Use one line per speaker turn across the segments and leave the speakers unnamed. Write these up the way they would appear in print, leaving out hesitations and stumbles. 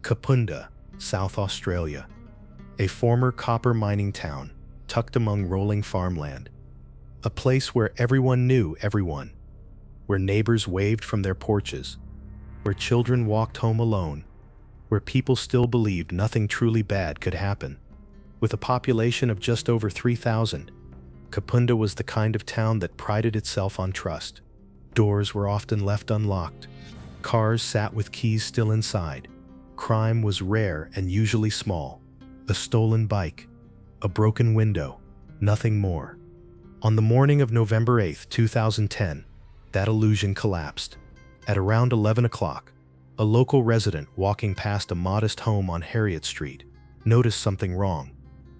Kapunda, South Australia, a former copper mining town tucked among rolling farmland. A place where everyone knew everyone, where neighbors waved from their porches, where children walked home alone, where people still believed nothing truly bad could happen. With a population of just over 3,000, Kapunda was the kind of town that prided itself on trust. Doors were often left unlocked. Cars sat with keys still inside. Crime was rare and usually small. A stolen bike, a broken window, nothing more. On the morning of November 8, 2010, that illusion collapsed. At around 11 o'clock, a local resident walking past a modest home on Harriet Street noticed something wrong.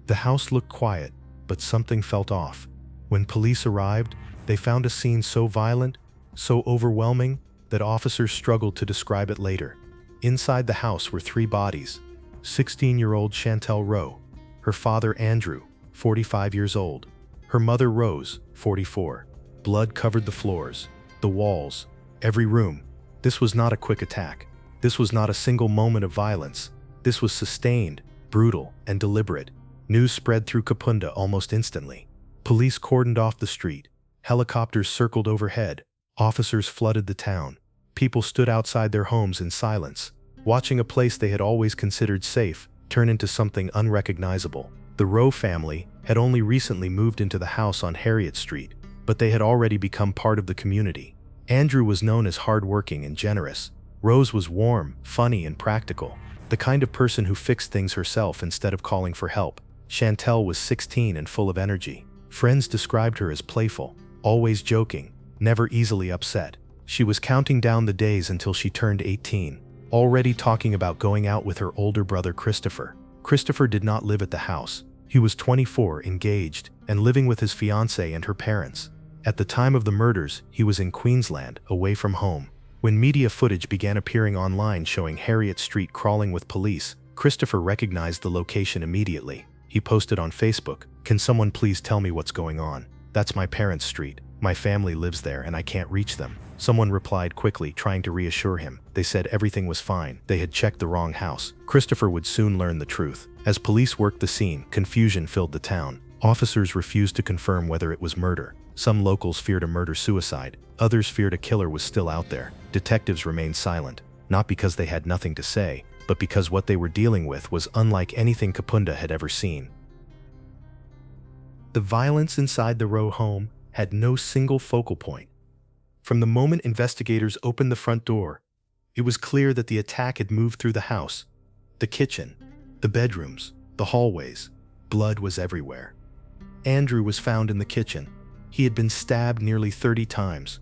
The house looked quiet, but something felt off. When police arrived, they found a scene so violent, so overwhelming, that officers struggled to describe it later. Inside the house were three bodies: 16-year-old Chantelle Rowe, her father Andrew, 45 years old, her mother Rose, 44. Blood covered the floors, the walls, every room. This was not a quick attack. This was not a single moment of violence. This was sustained, brutal, and deliberate. News spread through Kapunda almost instantly. Police cordoned off the street. Helicopters circled overhead. Officers flooded the town. People stood outside their homes in silence, watching a place they had always considered safe turn into something unrecognizable. The Rowe family had only recently moved into the house on Harriet Street, but they had already become part of the community. Andrew was known as hardworking and generous. Rose was warm, funny, and practical, the kind of person who fixed things herself instead of calling for help. Chantelle was 16 and full of energy. Friends described her as playful, always joking, never easily upset. She was counting down the days until she turned 18, already talking about going out with her older brother Christopher. Christopher did not live at the house. He was 24, engaged, and living with his fiancée and her parents. At the time of the murders, he was in Queensland, away from home. When media footage began appearing online showing Harriet Street crawling with police, Christopher recognized the location immediately. He posted on Facebook, "Can someone please tell me what's going on? That's my parents' street. My family lives there and I can't reach them." Someone replied quickly, trying to reassure him. They said everything was fine. They had checked the wrong house. Christopher would soon learn the truth. As police worked the scene, confusion filled the town. Officers refused to confirm whether it was murder. Some locals feared a murder-suicide. Others feared a killer was still out there. Detectives remained silent, not because they had nothing to say, but because what they were dealing with was unlike anything Kapunda had ever seen. The violence inside the Rowe home had no single focal point. From the moment investigators opened the front door, it was clear that the attack had moved through the house, the kitchen, the bedrooms, the hallways. Blood was everywhere. Andrew was found in the kitchen. He had been stabbed nearly 30 times.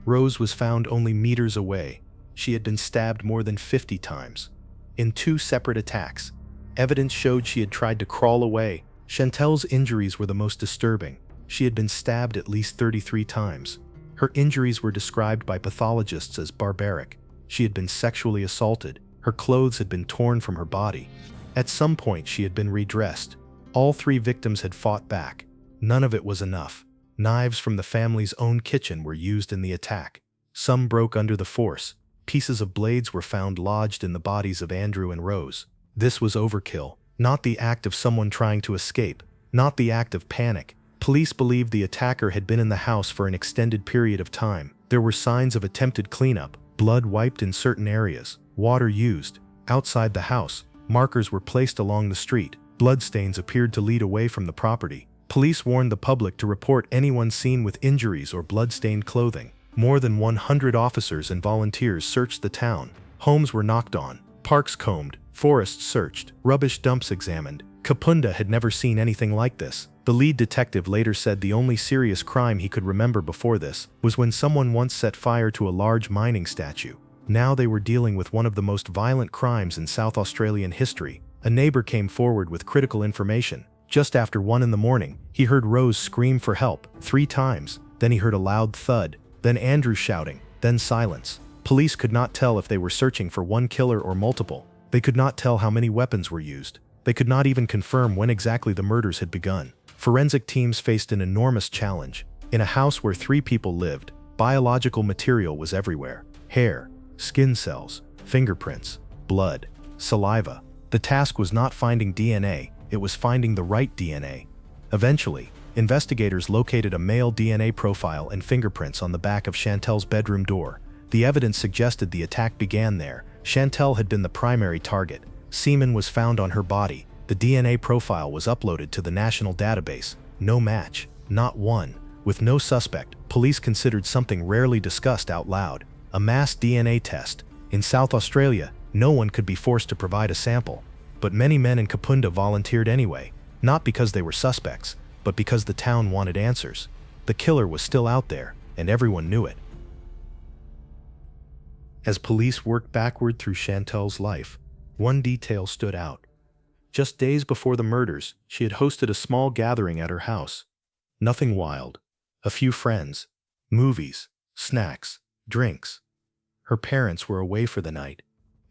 Rose was found only meters away. She had been stabbed more than 50 times. In two separate attacks, evidence showed she had tried to crawl away. Chantelle's injuries were the most disturbing. She had been stabbed at least 33 times. Her injuries were described by pathologists as barbaric. She had been sexually assaulted. Her clothes had been torn from her body. At some point, she had been redressed. All three victims had fought back. None of it was enough. Knives from the family's own kitchen were used in the attack. Some broke under the force. Pieces of blades were found lodged in the bodies of Andrew and Rose. This was overkill, not the act of someone trying to escape, not the act of panic. Police believed the attacker had been in the house for an extended period of time. There were signs of attempted cleanup, blood wiped in certain areas, water used. Outside the house, markers were placed along the street. Bloodstains appeared to lead away from the property. Police warned the public to report anyone seen with injuries or blood-stained clothing. More than 100 officers and volunteers searched the town. Homes were knocked on, parks combed, forests searched, rubbish dumps examined. Kapunda had never seen anything like this. The lead detective later said the only serious crime he could remember before this was when someone once set fire to a large mining statue. Now they were dealing with one of the most violent crimes in South Australian history. A neighbor came forward with critical information. Just after 1 in the morning, he heard Rose scream for help 3 times. Then he heard a loud thud, then Andrew shouting, then silence. Police could not tell if they were searching for one killer or multiple. They could not tell how many weapons were used. They could not even confirm when exactly the murders had begun. Forensic teams faced an enormous challenge. In a house where 3 people lived, biological material was everywhere. Hair, skin cells, fingerprints, blood. saliva. The task was not finding DNA, it was finding the right DNA. Eventually, investigators located a male DNA profile and fingerprints on the back of Chantelle's bedroom door. The evidence suggested the attack began there. Chantelle had been the primary target. Semen was found on her body. The DNA profile was uploaded to the national database. No match. Not one. With no suspect, police considered something rarely discussed out loud: a mass DNA test. In South Australia, no one could be forced to provide a sample. But many men in Kapunda volunteered anyway, not because they were suspects, but because the town wanted answers. The killer was still out there, and everyone knew it. As police worked backward through Chantelle's life, one detail stood out. Just days before the murders, she had hosted a small gathering at her house. Nothing wild. A few friends, movies, snacks, drinks. Her parents were away for the night.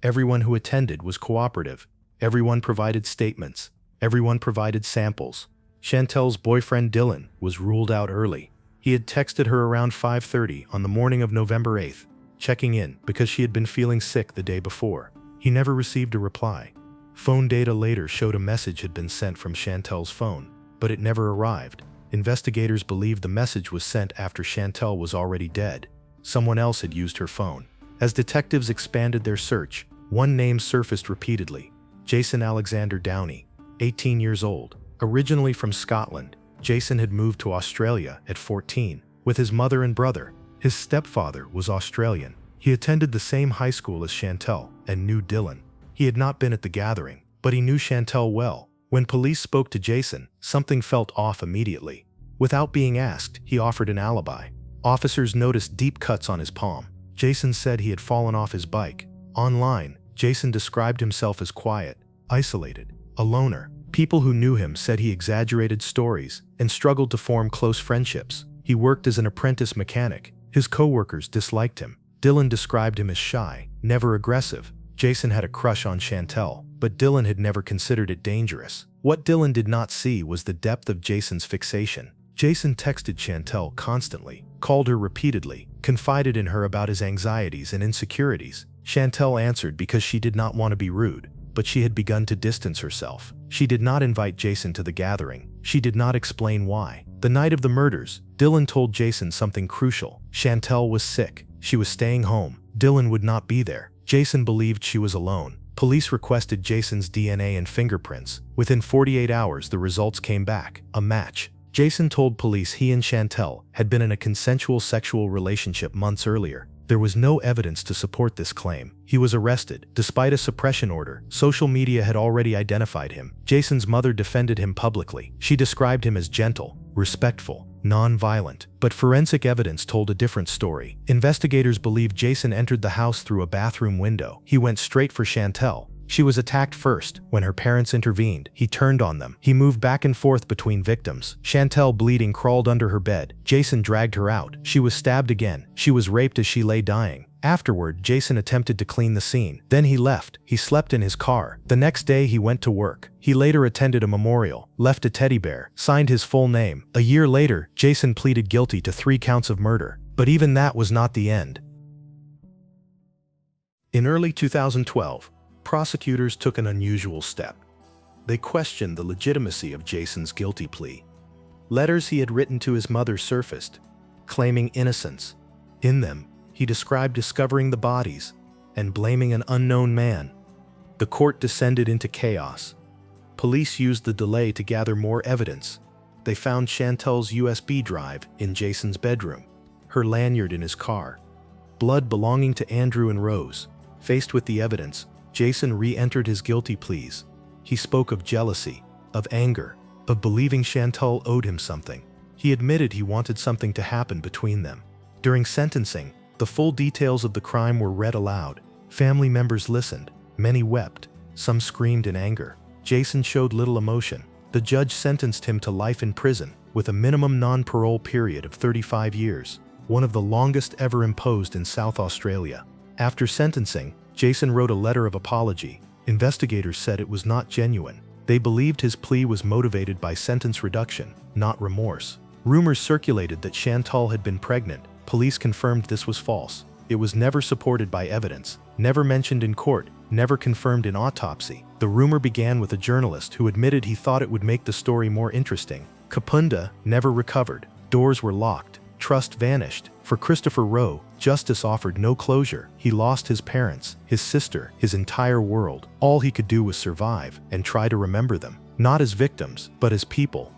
Everyone who attended was cooperative. Everyone provided statements. Everyone provided samples. Chantelle's boyfriend Dylan was ruled out early. He had texted her around 5:30 on the morning of November 8th, checking in because she had been feeling sick the day before. He never received a reply. Phone data later showed a message had been sent from Chantelle's phone, but it never arrived. Investigators believed the message was sent after Chantelle was already dead. Someone else had used her phone. As detectives expanded their search, one name surfaced repeatedly: Jason Alexander Downey, 18 years old. Originally from Scotland, Jason had moved to Australia at 14 with his mother and brother. His stepfather was Australian. He attended the same high school as Chantelle and knew Dylan. He had not been at the gathering, but he knew Chantelle well. When police spoke to Jason, something felt off immediately. Without being asked, he offered an alibi. Officers noticed deep cuts on his palm. Jason said he had fallen off his bike. Online, Jason described himself as quiet, isolated, a loner. People who knew him said he exaggerated stories and struggled to form close friendships. He worked as an apprentice mechanic. His co-workers disliked him. Dylan described him as shy, never aggressive. Jason had a crush on Chantelle, but Dylan had never considered it dangerous. What Dylan did not see was the depth of Jason's fixation. Jason texted Chantelle constantly, called her repeatedly, confided in her about his anxieties and insecurities. Chantelle answered because she did not want to be rude, but she had begun to distance herself. She did not invite Jason to the gathering. She did not explain why. The night of the murders, Dylan told Jason something crucial. Chantelle was sick. She was staying home. Dylan would not be there. Jason believed she was alone. Police requested Jason's DNA and fingerprints. Within 48 hours, the results came back: a match. Jason told police he and Chantelle had been in a consensual sexual relationship months earlier. There was no evidence to support this claim. He was arrested. Despite a suppression order, social media had already identified him. Jason's mother defended him publicly. She described him as gentle, respectful, non-violent. But forensic evidence told a different story. Investigators believe Jason entered the house through a bathroom window. He went straight for Chantelle. She was attacked first. When her parents intervened, he turned on them. He moved back and forth between victims. Chantelle, bleeding, crawled under her bed. Jason dragged her out. She was stabbed again. She was raped as she lay dying. Afterward, Jason attempted to clean the scene. Then he left. He slept in his car. The next day, he went to work. He later attended a memorial, left a teddy bear, signed his full name. A year later, Jason pleaded guilty to 3 counts of murder. But even that was not the end. In early 2012, prosecutors took an unusual step. They questioned the legitimacy of Jason's guilty plea. Letters he had written to his mother surfaced, claiming innocence. In them, he described discovering the bodies and blaming an unknown man. The court descended into chaos. Police used the delay to gather more evidence. They found Chantelle's USB drive in Jason's bedroom, her lanyard in his car, blood belonging to Andrew and Rose. Faced with the evidence, Jason re-entered his guilty pleas. He spoke of jealousy, of anger, of believing Chantelle owed him something. He admitted he wanted something to happen between them. During sentencing, the full details of the crime were read aloud. Family members listened. Many wept. Some screamed in anger. Jason showed little emotion. The judge sentenced him to life in prison, with a minimum non-parole period of 35 years, one of the longest ever imposed in South Australia. After sentencing, Jason wrote a letter of apology. Investigators said it was not genuine. They believed his plea was motivated by sentence reduction, not remorse. Rumors circulated that Chantelle had been pregnant. Police confirmed this was false. It was never supported by evidence, never mentioned in court, never confirmed in autopsy. The rumor began with a journalist who admitted he thought it would make the story more interesting. Kapunda never recovered. Doors were locked. Trust vanished. For Christopher Rowe, justice offered no closure. He lost his parents, his sister, his entire world. All he could do was survive and try to remember them, not as victims, but as people.